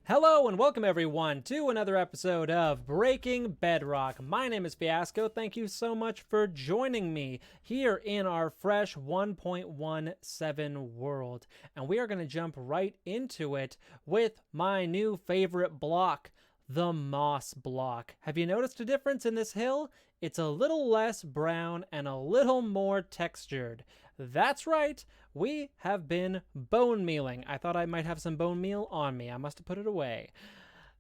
Hello and welcome everyone to another episode of Breaking Bedrock. My name is Fiasco. Thank you so much for joining me here in our fresh 1.17 world. And we are going to jump right into it with my new favorite block, the moss block. Have you noticed a difference in this hill? It's a little less brown and a little more textured. That's right, we have been bone mealing. I thought I might have some bone meal on me. I must have put it away.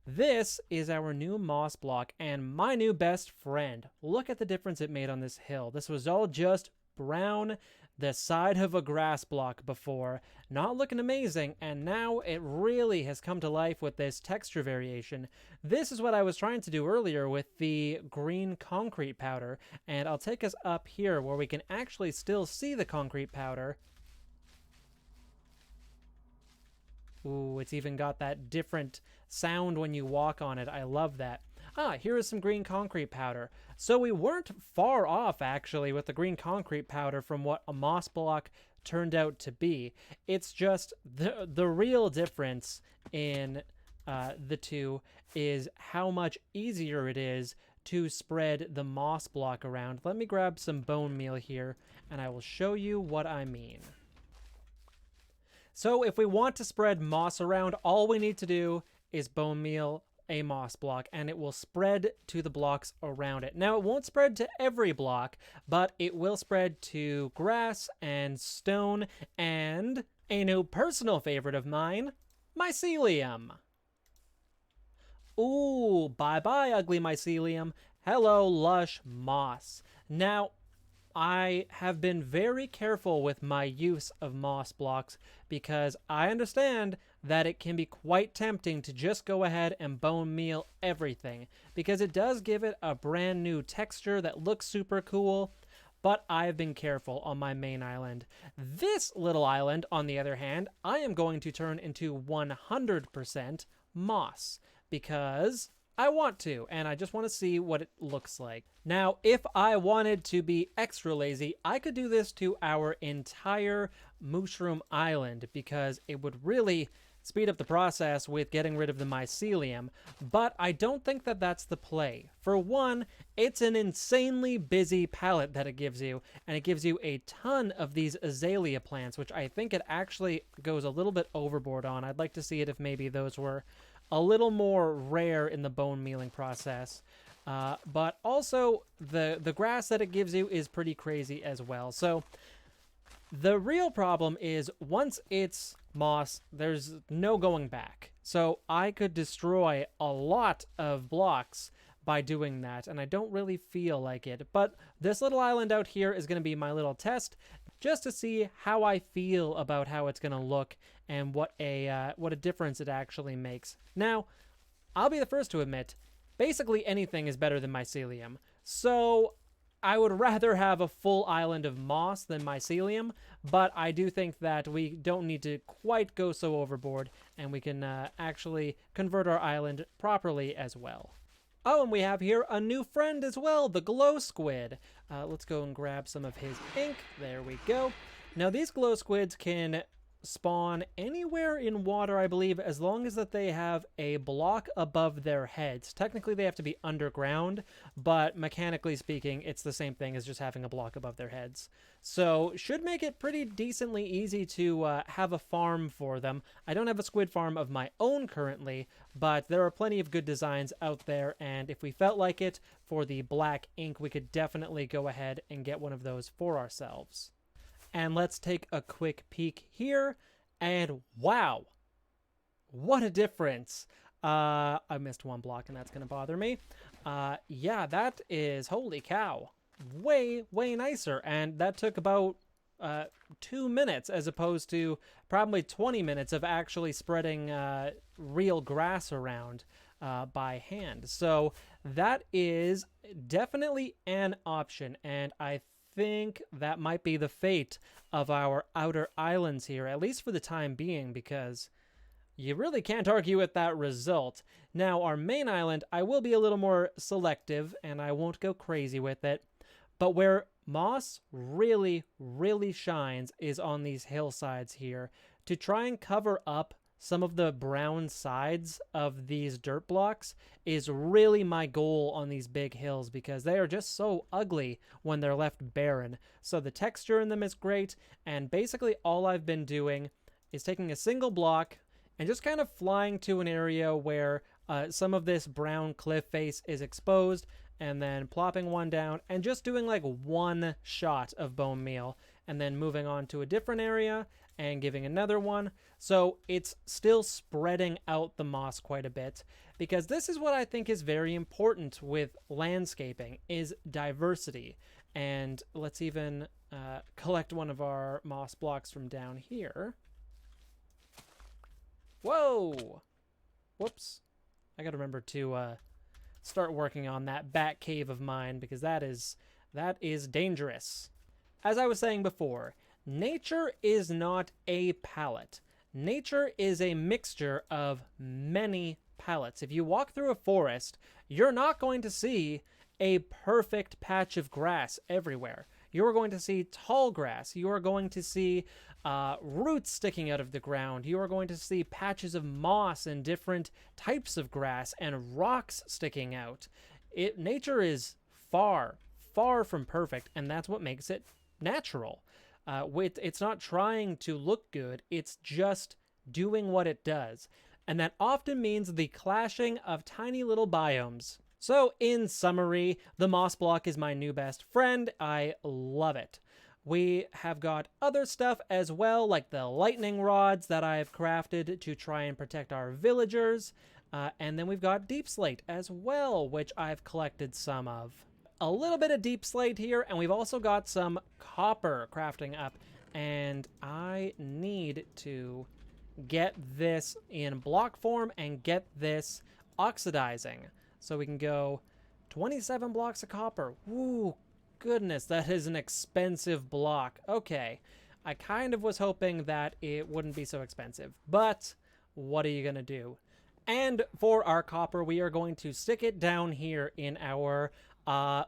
This is our new moss block and my new best friend. Look at the difference it made on this hill. This was all just brown, the side of a grass block before, not looking amazing, and now it really has come to life with this texture variation. This is what I was trying to do earlier with the green concrete powder, and I'll take us up here where we can actually still see the concrete powder. Ooh, it's even got that different sound when you walk on it. I love that. Here is some green concrete powder. So we weren't far off, actually, with the green concrete powder from what a moss block turned out to be. It's just the real difference in the two is how much easier it is to spread the moss block around. Let me grab some bone meal here, and I will show you what I mean. So if we want to spread moss around, all we need to do is bone meal a moss block, and it will spread to the blocks around it. Now, it won't spread to every block, but it will spread to grass and stone, and a new personal favorite of mine, mycelium. Ooh, bye-bye, ugly mycelium. Hello, lush moss. Now, I have been very careful with my use of moss blocks because I understand that it can be quite tempting to just go ahead and bone meal everything because it does give it a brand new texture that looks super cool, but I've been careful on my main island. This little island, on the other hand, I am going to turn into 100% moss because I want to, and I just want to see what it looks like. Now, if I wanted to be extra lazy, I could do this to our entire mushroom island because it would really speed up the process with getting rid of the mycelium, but I don't think that that's the play. For one, it's an insanely busy palette that it gives you, and it gives you a ton of these azalea plants, which I think it actually goes a little bit overboard on. I'd like to see it if maybe those were a little more rare in the bone mealing process. But also, the grass that it gives you is pretty crazy as well. So the real problem is once it's moss, there's no going back. So I could destroy a lot of blocks by doing that, and I don't really feel like it. But this little island out here is going to be my little test, just to see how I feel about how it's going to look and what a difference it actually makes. Now, I'll be the first to admit, basically anything is better than mycelium. So I would rather have a full island of moss than mycelium, but I do think that we don't need to quite go so overboard, and we can actually convert our island properly as well. Oh, and we have here a new friend as well, the glow squid. Let's go and grab some of his ink. There we go. Now, these glow squids can spawn anywhere in water, I believe, as long as that they have a block above their heads. Technically, they have to be underground, but mechanically speaking, it's the same thing as just having a block above their heads. So, should make it pretty decently easy to have a farm for them. I don't have a squid farm of my own currently, but there are plenty of good designs out there, and if we felt like it for the black ink, we could definitely go ahead and get one of those for ourselves. And let's take a quick peek here, and wow, what a difference. I missed one block, and that's going to bother me. Yeah, that is, holy cow, way nicer, and that took about 2 minutes as opposed to probably 20 minutes of actually spreading real grass around by hand. So that is definitely an option, and I think that might be the fate of our outer islands here, at least for the time being, because you really can't argue with that result. Now, our main island, I will be a little more selective, and I won't go crazy with it, but where moss really shines is on these hillsides here to try and cover up some of the brown sides of these dirt blocks is really my goal on these big hills because they are just so ugly when they're left barren. So the texture in them is great, and basically all I've been doing is taking a single block and just kind of flying to an area where some of this brown cliff face is exposed, and then plopping one down and just doing like one shot of bone meal, and then moving on to a different area and giving another one. So it's still spreading out the moss quite a bit, because this is what I think is very important with landscaping, is diversity. And let's even collect one of our moss blocks from down here. Whoa! Whoops. I gotta remember to start working on that bat cave of mine, because that is dangerous. As I was saying before, nature is not a palette. Nature is a mixture of many palettes. If you walk through a forest, you're not going to see a perfect patch of grass everywhere. You are going to see tall grass. You are going to see roots sticking out of the ground. You are going to see patches of moss and different types of grass and rocks sticking out. Nature is far, far from perfect, and that's what makes it natural. It's not trying to look good. It's just doing what it does. And that often means the clashing of tiny little biomes. So, in summary, the moss block is my new best friend. I love it. We have got other stuff as well, like the lightning rods that I've crafted to try and protect our villagers. And then we've got deep slate as well, which I've collected some of. A little bit of deep slate here, and we've also got some copper crafting up. And I need to get this in block form and get this oxidizing. So we can go 27 blocks of copper. Woo, goodness, that is an expensive block. Okay, I kind of was hoping that it wouldn't be so expensive, but what are you going to do? And for our copper, we are going to stick it down here in our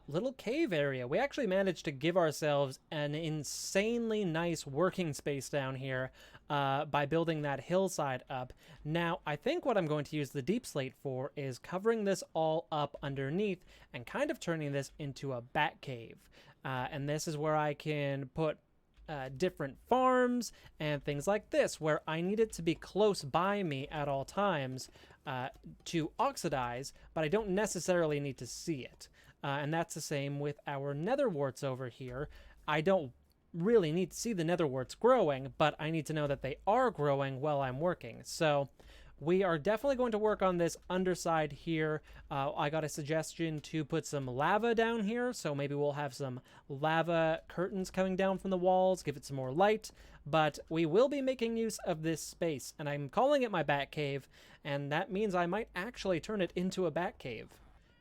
little cave area. We actually managed to give ourselves an insanely nice working space down here by building that hillside up. Now, I think what I'm going to use the deep slate for is covering this all up underneath and kind of turning this into a bat cave. And this is where I can put different farms and things like this, where I need it to be close by me at all times to oxidize, but I don't necessarily need to see it. And that's the same with our nether warts over here. I don't really need to see the nether warts growing, but I need to know that they are growing while I'm working. So we are definitely going to work on this underside here. I got a suggestion to put some lava down here, so maybe we'll have some lava curtains coming down from the walls, give it some more light. But we will be making use of this space, and I'm calling it my bat cave, and that means I might actually turn it into a bat cave.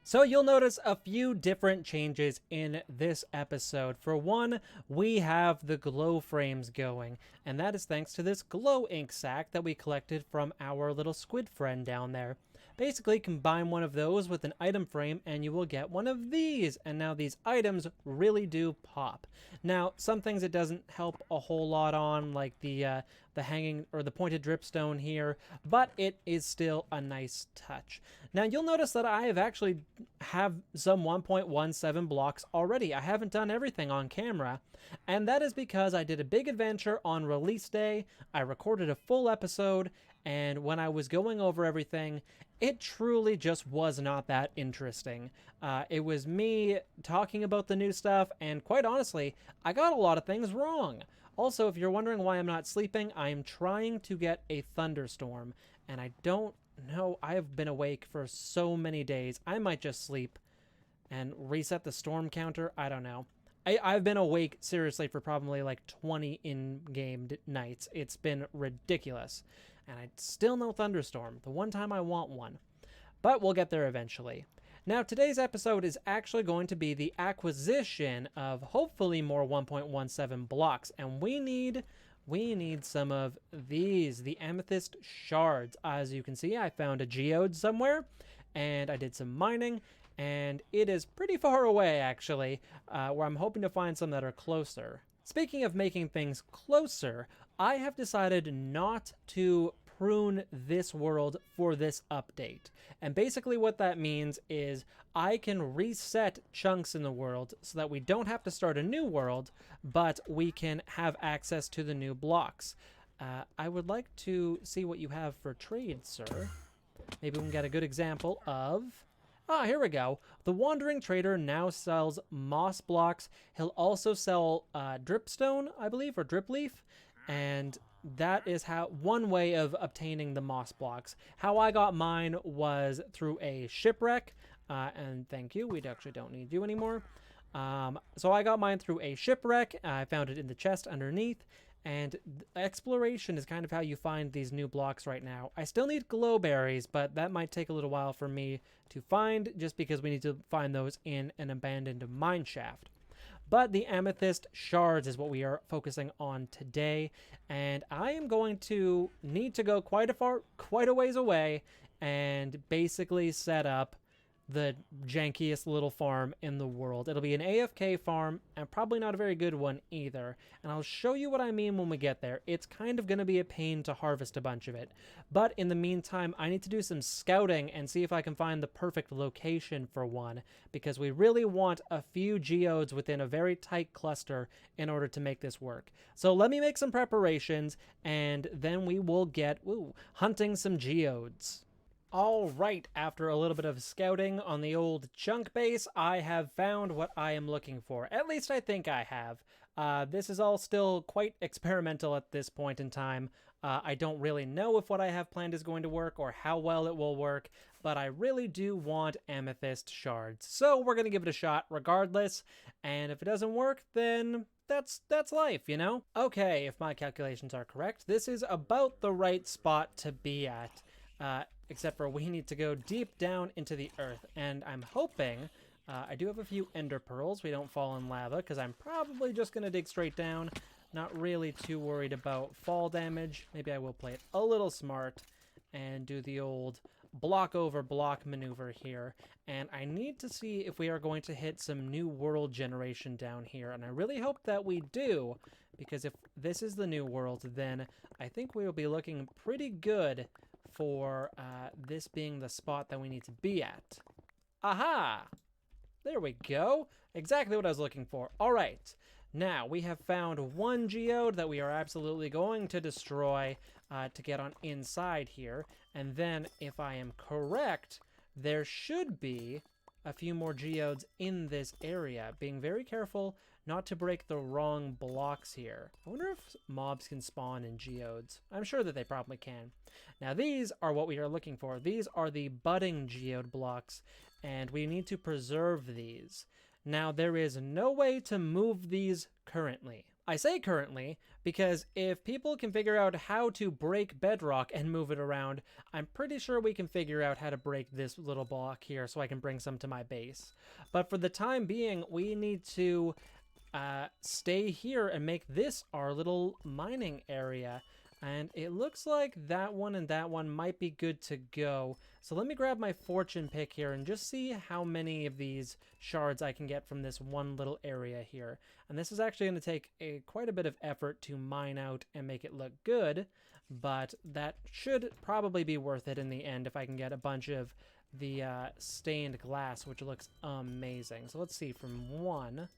So you'll notice a few different changes in this episode. For one, we have the glow frames going, and that is thanks to this glow ink sack that we collected from our little squid friend down there. Basically, combine one of those with an item frame and you will get one of these, and now these items really do pop. Now, some things it doesn't help a whole lot on, like the hanging or the pointed dripstone here, but it is still a nice touch. Now, you'll notice that I have some 1.17 blocks already. I haven't done everything on camera, and that is because I did a big adventure on release day. I recorded a full episode, and when I was going over everything, it truly just was not that interesting. It was me talking about the new stuff, and quite honestly, I got a lot of things wrong. Also, if you're wondering why I'm not sleeping, I am trying to get a thunderstorm, and I don't know, I have been awake for so many days. I might just sleep and reset the storm counter. I don't know. I've been awake, seriously, for probably like 20 in-game nights. It's been ridiculous. And I still no thunderstorm, the one time I want one. But we'll get there eventually. Now, today's episode is actually going to be the acquisition of hopefully more 1.17 blocks. And we need some of these, the Amethyst shards. As you can see, I found a Geode somewhere, and I did some mining, and it is pretty far away, actually, where I'm hoping to find some that are closer. Speaking of making things closer, I have decided not to prune this world for this update. And basically what that means is I can reset chunks in the world so that we don't have to start a new world, but we can have access to the new blocks. I would like to see what you have for trade, sir. Maybe we can get a good example of... Ah, here we go. The Wandering Trader now sells moss blocks. He'll also sell dripstone, I believe, or drip leaf. And that is how one way of obtaining the moss blocks. How I got mine was through a shipwreck. And thank you, we actually don't need you anymore. So I got mine through a shipwreck. I found it in the chest underneath. And exploration is kind of how you find these new blocks right now. I still need glowberries, but that might take a little while for me to find, just because we need to find those in an abandoned mine shaft. But the amethyst shards is what we are focusing on today, and I am going to need to go quite a ways away and basically set up the jankiest little farm in the world. It'll be an AFK farm, and probably not a very good one either. And I'll show you what I mean when we get there. It's kind of going to be a pain to harvest a bunch of it. But in the meantime, I need to do some scouting and see if I can find the perfect location for one, because we really want a few geodes within a very tight cluster in order to make this work. So let me make some preparations, and then we will get hunting some geodes. All right, after a little bit of scouting on the old chunk base, I have found what I am looking for. At least I think I have. This is all still quite experimental at this point in time. I don't really know if what I have planned is going to work or how well it will work, but I really do want amethyst shards. So we're going to give it a shot regardless, and if it doesn't work, then that's life, you know? Okay, if my calculations are correct, this is about the right spot to be at. Except for we need to go deep down into the earth, and I'm hoping, I do have a few ender pearls, we don't fall in lava, because I'm probably just going to dig straight down, not really too worried about fall damage. Maybe I will play it a little smart and do the old block over block maneuver here, and I need to see if we are going to hit some new world generation down here, and I really hope that we do, because if this is the new world, then I think we will be looking pretty good for this being the spot that we need to be at. Aha! There we go. Exactly what I was looking for. All right. Now, we have found one geode that we are absolutely going to destroy to get on inside here. And then, if I am correct, there should be a few more geodes in this area. Being very careful not to break the wrong blocks here. I wonder if mobs can spawn in geodes. I'm sure that they probably can. Now these are what we are looking for. These are the budding geode blocks, and we need to preserve these. Now there is no way to move these currently. I say currently because if people can figure out how to break Bedrock and move it around, I'm pretty sure we can figure out how to break this little block here so I can bring some to my base. But for the time being, we need to stay here and make this our little mining area. And it looks like that one and that one might be good to go. So let me grab my fortune pick here and just see how many of these shards I can get from this one little area here. And this is actually going to take quite a bit of effort to mine out and make it look good, but that should probably be worth it in the end if I can get a bunch of the stained glass, which looks amazing. So let's see, from 1...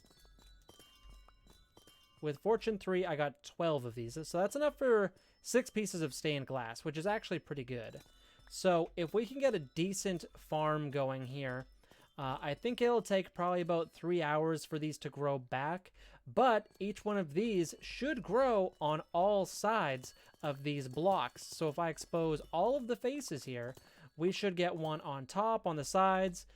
With Fortune 3, I got 12 of these. So that's enough for 6 pieces of stained glass, which is actually pretty good. So if we can get a decent farm going here, I think it'll take probably about 3 hours for these to grow back. But each one of these should grow on all sides of these blocks. So if I expose all of the faces here, we should get one on top, on the sides,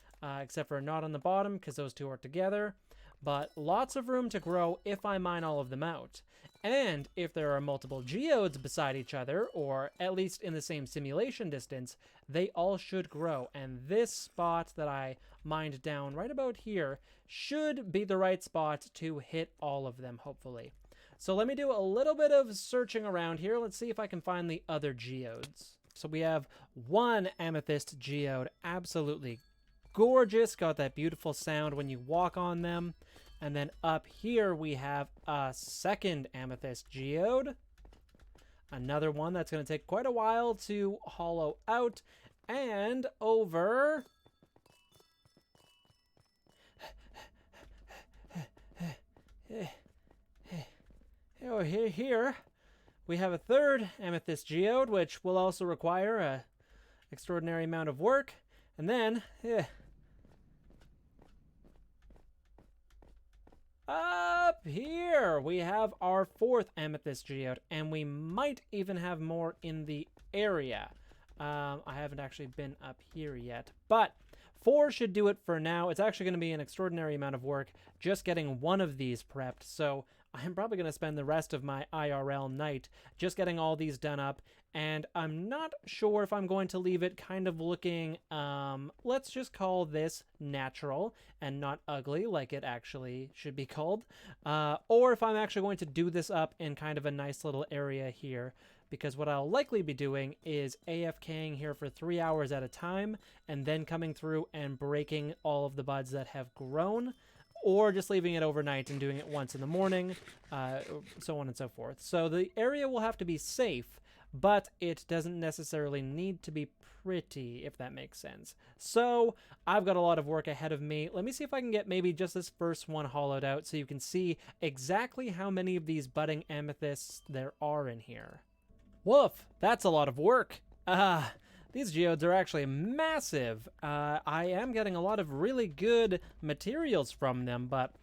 except for not on the bottom because those two are together. But lots of room to grow if I mine all of them out. And if there are multiple geodes beside each other, or at least in the same simulation distance, they all should grow. And this spot that I mined down right about here should be the right spot to hit all of them, hopefully. So let me do a little bit of searching around here. Let's see if I can find the other geodes. So we have one amethyst geode, absolutely gorgeous, got that beautiful sound when you walk on them. And then up here we have a second amethyst geode. another one that's going to take quite a while to hollow out. And over... Oh, here we have a third Amethyst Geode, which will also require a extraordinary amount of work. And then, up here, we have our fourth Amethyst Geode, and we might even have more in the area. I haven't actually been up here yet, but 4 should do it for now. It's actually going to be an extraordinary amount of work just getting one of these prepped, so I'm probably going to spend the rest of my IRL night just getting all these done up, and I'm not sure if I'm going to leave it kind of looking, let's just call this natural and not ugly like it actually should be called, or if I'm actually going to do this up in kind of a nice little area here, because what I'll likely be doing is AFKing here for 3 hours at a time, and then coming through and breaking all of the buds that have grown, or just leaving it overnight and doing it once in the morning, so on and so forth. So the area will have to be safe, but it doesn't necessarily need to be pretty, if that makes sense. So I've got a lot of work ahead of me. Let me see if I can get maybe just this first one hollowed out so you can see exactly how many of these budding amethysts there are in here. Woof, that's a lot of work. These geodes are actually massive. I am getting a lot of really good materials from them, but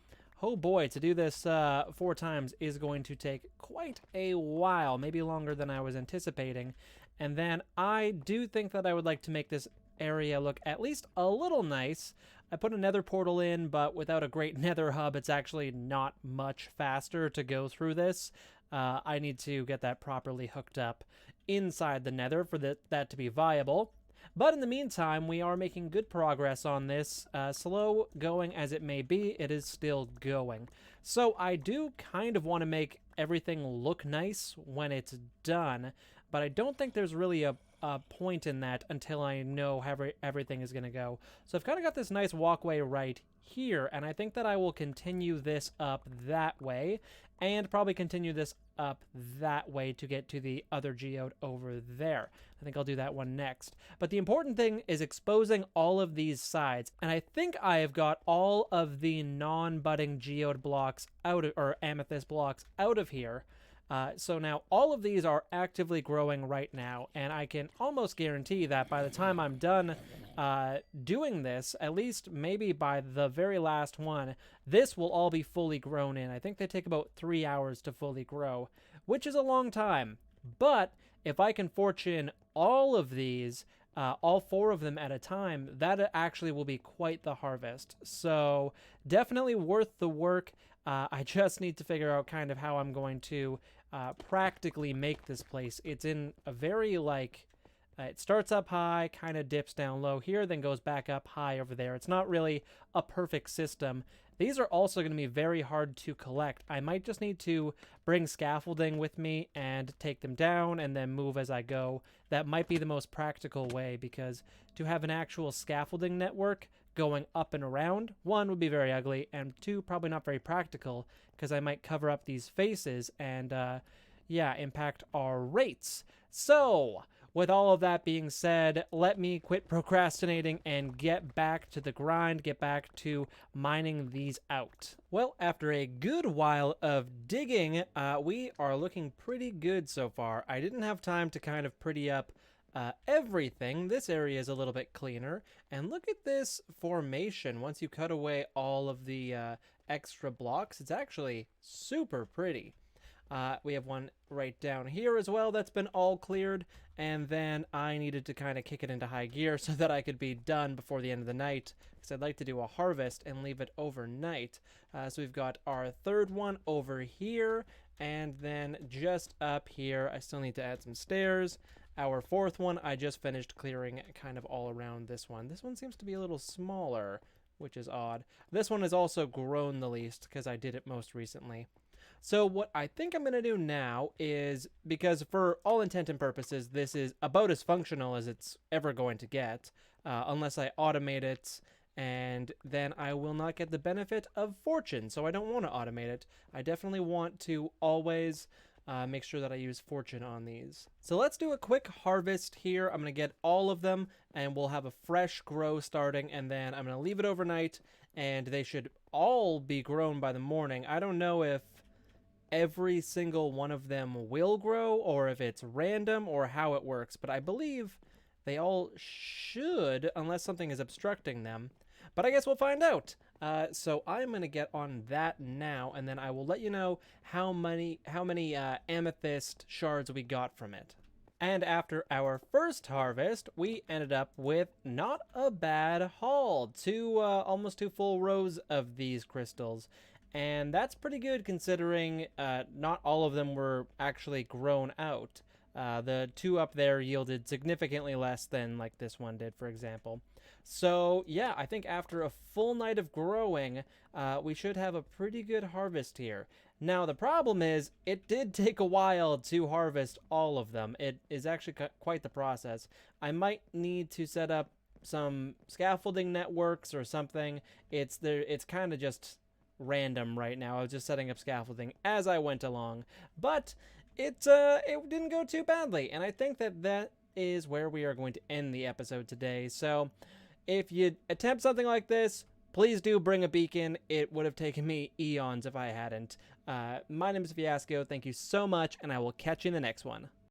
oh boy, to do this 4 times is going to take quite a while, maybe longer than I was anticipating. And then I do think that I would like to make this area look at least a little nice. I put a nether portal in, but without a great nether hub, it's actually not much faster to go through this. I need to get that properly hooked up inside the nether for that to be viable. But in the meantime, we are making good progress on this. Slow going as it may be, it is still going. So I do kind of want to make everything look nice when it's done, but I don't think there's really a point in that until I know how everything is going to go. So I've kind of got this nice walkway right here, and I think that I will continue this up that way, and probably continue this up that way to get to the other geode over there. I think I'll do that one next. But the important thing is exposing all of these sides, and I think I have got all of the non-budding geode blocks out of, or amethyst blocks out of here. So now all of these are actively growing right now, and I can almost guarantee that by the time I'm done doing this, at least maybe by the very last one, this will all be fully grown in. I think they take about 3 hours to fully grow, which is a long time. But if I can fortune all of these, all 4 of them at a time, that actually will be quite the harvest. So definitely worth the work. I just need to figure out kind of how I'm going to practically make this place. It's in a very, it starts up high, kind of dips down low here, then goes back up high over there. It's not really a perfect system. These are also going to be very hard to collect. I might just need to bring scaffolding with me and take them down and then move as I go. That might be the most practical way, because to have an actual scaffolding network going up and around, 1, would be very ugly, and 2, probably not very practical, because I might cover up these faces and, impact our rates. So, with all of that being said, let me quit procrastinating and get back to the grind, get back to mining these out. Well, after a good while of digging, we are looking pretty good so far. I didn't have time to kind of pretty up everything. This area is a little bit cleaner, and look at this formation. Once you cut away all of the extra blocks, it's actually super pretty. We have one right down here as well that's been all cleared, and then I needed to kind of kick it into high gear so that I could be done before the end of the night, because I'd like to do a harvest and leave it overnight. So we've got our third one over here, and then just up here, I still need to add some stairs. Our fourth one, I just finished clearing kind of all around this one. This one seems to be a little smaller, which is odd. This one has also grown the least because I did it most recently. So what I think I'm going to do now is, because for all intent and purposes, this is about as functional as it's ever going to get, unless I automate it, and then I will not get the benefit of fortune, so I don't want to automate it. I definitely want to always make sure that I use fortune on these. So let's do a quick harvest here. I'm going to get all of them, and we'll have a fresh grow starting, and then I'm going to leave it overnight, and they should all be grown by the morning. I don't know if every single one of them will grow, or if it's random, or how it works, but I believe they all should, unless something is obstructing them. But I guess we'll find out. So I'm going to get on that now, and then I will let you know how many amethyst shards we got from it. And after our first harvest, we ended up with not a bad haul. Almost two full rows of these crystals. And that's pretty good considering not all of them were actually grown out. The two up there yielded significantly less than like this one did, for example. So yeah, I think after a full night of growing, we should have a pretty good harvest here. Now the problem is, it did take a while to harvest all of them. It is actually quite the process. I might need to set up some scaffolding networks or something. It's kind of just random right now. I was just setting up scaffolding as I went along, but it didn't go too badly, and I think that is where we are going to end the episode today. So if you attempt something like this, please do bring a beacon. It would have taken me eons if I hadn't. My name is Fiasco. Thank you so much, and I will catch you in the next one.